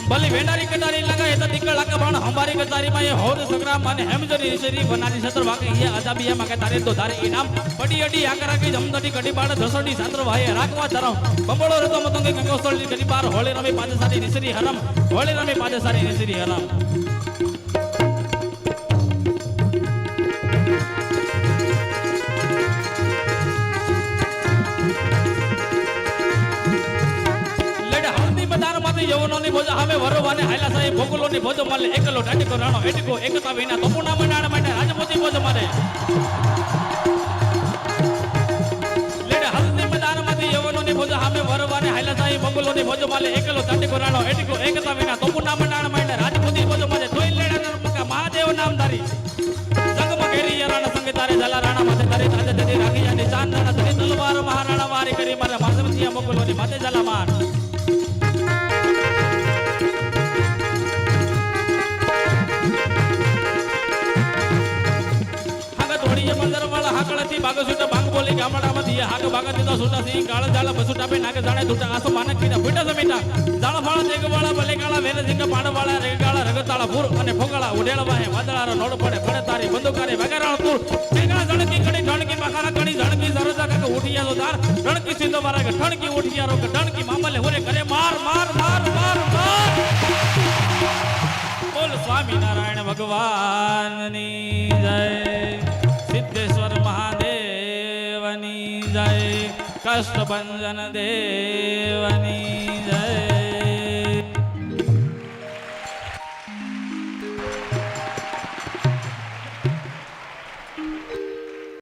ભલી વેંડારી કટારી લગાય તો દીકળ લાકા બાણ હમારી કચારી માં એ હોર સંગ્રામ માને હેમજરી રિસરી બનારી સત્ર વાકે એ આજાબીયા માં કે તારે તો ધારે ઇનામ પડી અડી આકરા કે જમદડી કડી બાળ ધસડી સાત્ર ભાઈ રાખવા ધરમ બંબળો રતો મતંગે ગંગોસળી કડી બાર હોળી રમે પાંચ સારી રિસરી હરમ હોળી રમે પાંચ સારી રિસરી હરમ યવનોની ભોજ અમે વરવાને હાયલા સાહેબ ભોગલોની ભોજ માલે એકલો ડાટીકો રાણો એટીકો એકતા વિના તપુના મંડાણ માટે રાજપૂતી ભોજ મારે લેડે હલ્દી મેદાનમાંથી યવનોની ભોજ અમે વરવાને હાયલા સાહેબ ભોગલોની ભોજ માલે એકલો ડાટીકો રાણો એટીકો એકતા વિના તપુના મંડાણ માટે રાજપૂતી ભોજ મારે જોઈ લેડા નરમકા મહાદેવ નામધારી સંગમાં ઘેરી યરાણા સંગે તારે જલા રાણા માથે તારે તાજે દડી રાખી જાની ચાંદ રાણા ધરી તલવાર મહારાણા વારી કરી મારે માધવતિયા મોગલોની માથે જલા માર हाकळती बाग सुटा बांग बोले गामडामध्ये हाक बागात तिथं सुटा सिंह काळ झाला बसुटा पे नाग जाणे तुटा असं मानक किता फुटा जमीटा जाळ फाळा देग वाळा भले काळा वेरे सिंह पाड वाळा रेग काळा रगताळा फूर અને ફોગાળા ઉડેળ વાહે વાદળારા નોડ પડે પડે તારી બંદૂકારે વગારાળ તુર કેગા જણકી કડી ઠણકી બાખારા કડી જણકી જરજા કાક ઉઠિયા જોદાર રણકી સિંધો વારા કે ઠણકી ઉઠિયા રોક ઠણકી મામલે હોરે કરે માર માર માર માર માર બોલ સ્વામી નારાયણ ભગવાનની જય સિદ્ધેશ્વર મહાદેવની જય કષ્ટભંજન દેવની જય